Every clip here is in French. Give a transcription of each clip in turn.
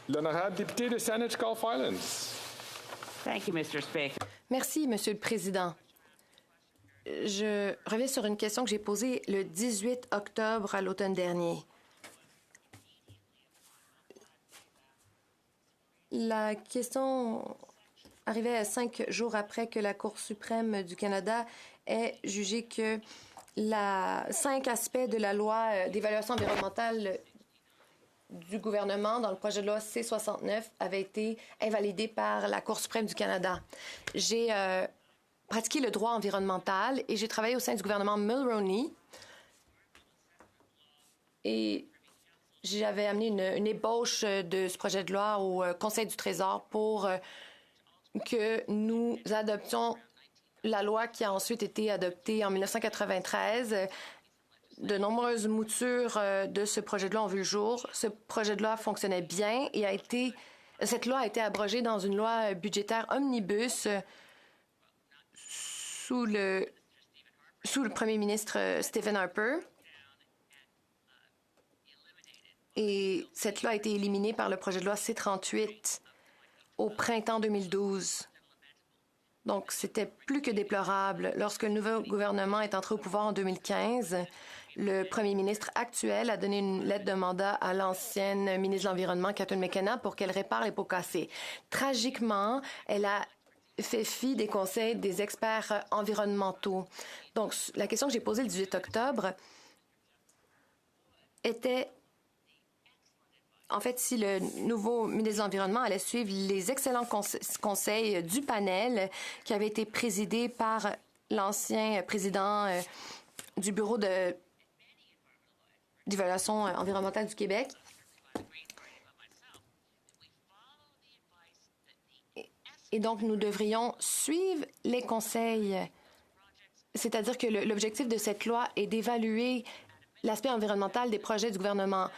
L'honorable député de Saanich Gulf Islands. Thank you, Mr. Speaker. Merci, Monsieur le Président. Je reviens sur une question que j'ai posée le 18 octobre à l'automne dernier. La question arrivait 5 jours après que la Cour suprême du Canada ait jugé que 5 aspects de la loi d'évaluation environnementale du gouvernement dans le projet de loi C-69 avaient été invalidés par la Cour suprême du Canada. J'ai pratiqué le droit environnemental et j'ai travaillé au sein du gouvernement Mulroney. Et j'avais amené une ébauche de ce projet de loi au Conseil du Trésor pour que nous adoptions la loi qui a ensuite été adoptée en 1993. De nombreuses moutures de ce projet de loi ont vu le jour. Ce projet de loi fonctionnait bien et cette loi a été abrogée dans une loi budgétaire omnibus sous le premier ministre Stephen Harper. Et cette loi a été éliminée par le projet de loi C-38 au printemps 2012. Donc, c'était plus que déplorable. Lorsque le nouveau gouvernement est entré au pouvoir en 2015, le premier ministre actuel a donné une lettre de mandat à l'ancienne ministre de l'Environnement, Catherine McKenna, pour qu'elle répare les pots cassés. Tragiquement, elle a fait fi des conseils des experts environnementaux. Donc, la question que j'ai posée le 18 octobre était, en fait, si le nouveau ministre de l'Environnement allait suivre les excellents conseils du panel qui avait été présidé par l'ancien président du Bureau d'évaluation environnementale du Québec. Et donc, nous devrions suivre les conseils. C'est-à-dire que l'objectif de cette loi est d'évaluer l'aspect environnemental des projets du gouvernement.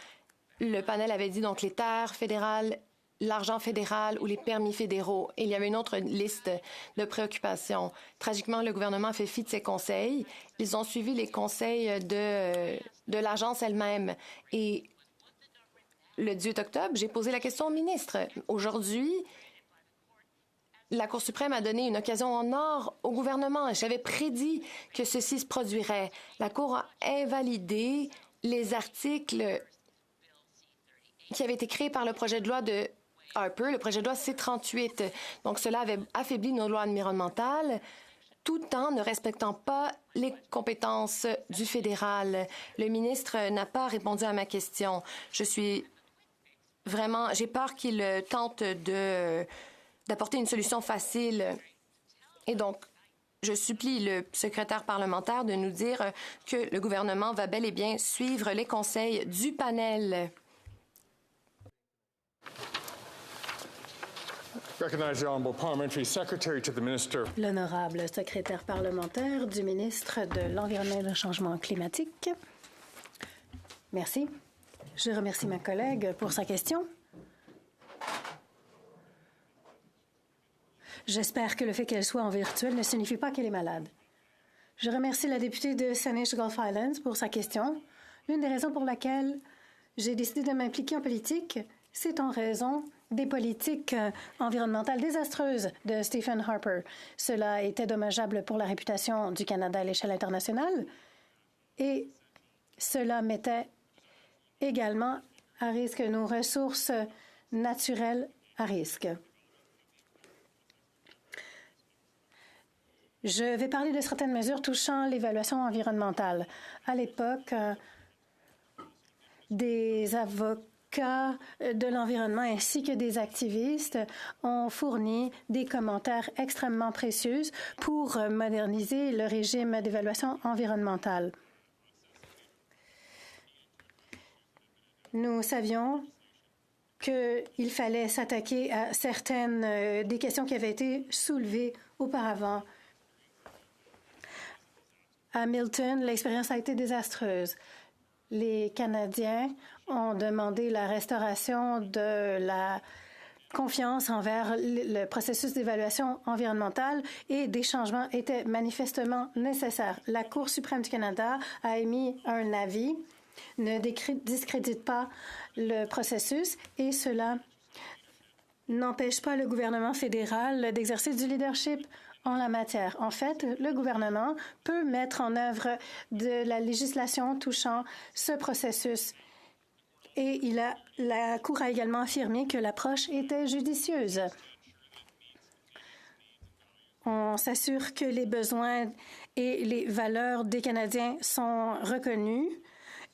Le panel avait dit donc les terres fédérales, l'argent fédéral ou les permis fédéraux. Et il y avait une autre liste de préoccupations. Tragiquement, le gouvernement a fait fi de ces conseils. Ils ont suivi les conseils de l'agence elle-même. Et le 18 octobre, j'ai posé la question au ministre. Aujourd'hui, la Cour suprême a donné une occasion en or au gouvernement. J'avais prédit que ceci se produirait. La Cour a invalidé les articles qui avait été créé par le projet de loi de Harper, le projet de loi C-38. Donc, cela avait affaibli nos lois environnementales tout en ne respectant pas les compétences du fédéral. Le ministre n'a pas répondu à ma question. J'ai peur qu'il tente d'apporter une solution facile. Et donc, je supplie le secrétaire parlementaire de nous dire que le gouvernement va bel et bien suivre les conseils du panel. L'honorable secrétaire parlementaire du ministre de l'Environnement et du Changement climatique. Merci. Je remercie ma collègue pour sa question. J'espère que le fait qu'elle soit en virtuel ne signifie pas qu'elle est malade. Je remercie la députée de Saanich Gulf Islands pour sa question. L'une des raisons pour laquelle j'ai décidé de m'impliquer en politique, c'est en raison des politiques environnementales désastreuses de Stephen Harper. Cela était dommageable pour la réputation du Canada à l'échelle internationale et cela mettait également à risque nos ressources naturelles à risque. Je vais parler de certaines mesures touchant l'évaluation environnementale. À l'époque, des avocats de l'environnement ainsi que des activistes ont fourni des commentaires extrêmement précieux pour moderniser le régime d'évaluation environnementale. Nous savions qu'il fallait s'attaquer à certaines des questions qui avaient été soulevées auparavant. À Milton, l'expérience a été désastreuse. Les Canadiens ont demandé la restauration de la confiance envers le processus d'évaluation environnementale et des changements étaient manifestement nécessaires. La Cour suprême du Canada a émis un avis ne discrédite pas le processus et cela n'empêche pas le gouvernement fédéral d'exercer du leadership en la matière. En fait, le gouvernement peut mettre en œuvre de la législation touchant ce processus. Et la Cour a également affirmé que l'approche était judicieuse. On s'assure que les besoins et les valeurs des Canadiens sont reconnus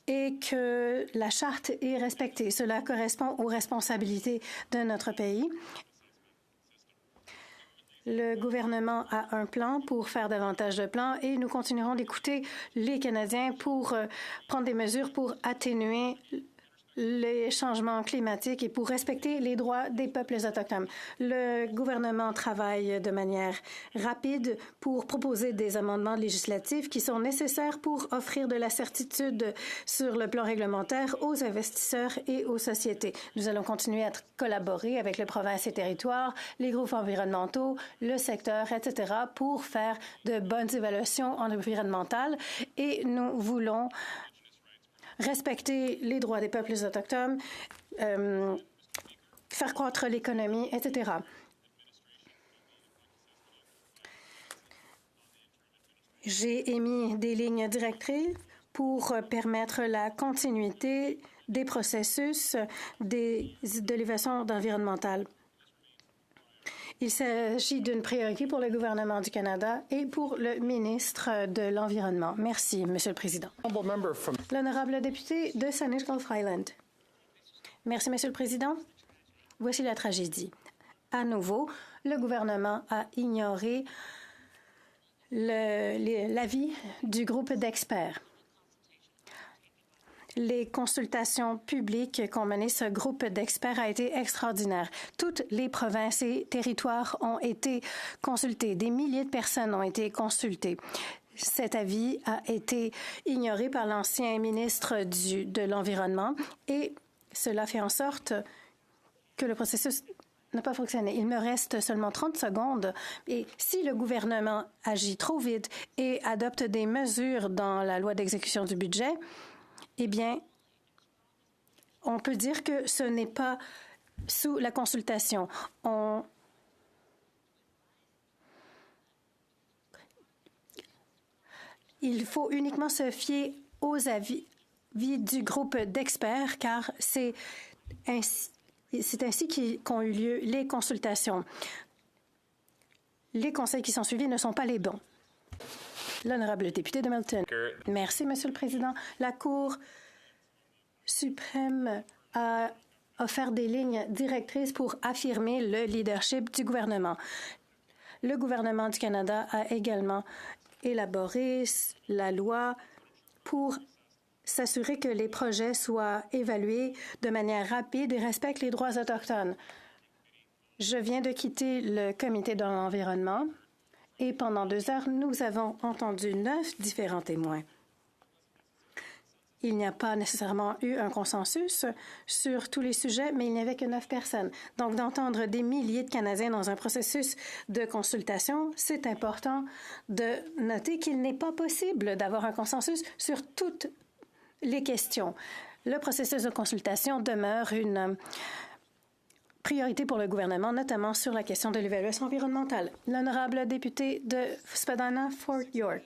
et que la charte est respectée. Cela correspond aux responsabilités de notre pays. Le gouvernement a un plan pour faire davantage de plans et nous continuerons d'écouter les Canadiens pour prendre des mesures pour atténuer les changements climatiques et pour respecter les droits des peuples autochtones. Le gouvernement travaille de manière rapide pour proposer des amendements législatifs qui sont nécessaires pour offrir de la certitude sur le plan réglementaire aux investisseurs et aux sociétés. Nous allons continuer à collaborer avec les provinces et territoires, les groupes environnementaux, le secteur, etc., pour faire de bonnes évaluations environnementales et nous voulons respecter les droits des peuples autochtones, faire croître l'économie, etc. J'ai émis des lignes directrices pour permettre la continuité des processus de l'évaluation environnementale. Il s'agit d'une priorité pour le gouvernement du Canada et pour le ministre de l'Environnement. Merci, Monsieur le Président. L'honorable député de Saanich Gulf Island. Merci, Monsieur le Président. Voici la tragédie. À nouveau, le gouvernement a ignoré l'avis du groupe d'experts. Les consultations publiques qu'ont mené ce groupe d'experts a été extraordinaire. Toutes les provinces et territoires ont été consultés. Des milliers de personnes ont été consultées. Cet avis a été ignoré par l'ancien ministre de l'Environnement et cela fait en sorte que le processus n'a pas fonctionné. Il me reste seulement 30 secondes et si le gouvernement agit trop vite et adopte des mesures dans la loi d'exécution du budget, eh bien, on peut dire que ce n'est pas sous la consultation. Il faut uniquement se fier aux avis du groupe d'experts, car c'est ainsi qu'ont eu lieu les consultations. Les conseils qui sont suivis ne sont pas les bons. L'honorable député de Milton. Merci, Monsieur le Président. La Cour suprême a offert des lignes directrices pour affirmer le leadership du gouvernement. Le gouvernement du Canada a également élaboré la loi pour s'assurer que les projets soient évalués de manière rapide et respectent les droits autochtones. Je viens de quitter le comité de l'environnement. Et pendant 2 heures, nous avons entendu 9 différents témoins. Il n'y a pas nécessairement eu un consensus sur tous les sujets, mais il n'y avait que 9 personnes. Donc, d'entendre des milliers de Canadiens dans un processus de consultation, c'est important de noter qu'il n'est pas possible d'avoir un consensus sur toutes les questions. Le processus de consultation demeure une priorité pour le gouvernement, notamment sur la question de l'évaluation environnementale. L'honorable député de Spadina, Fort York.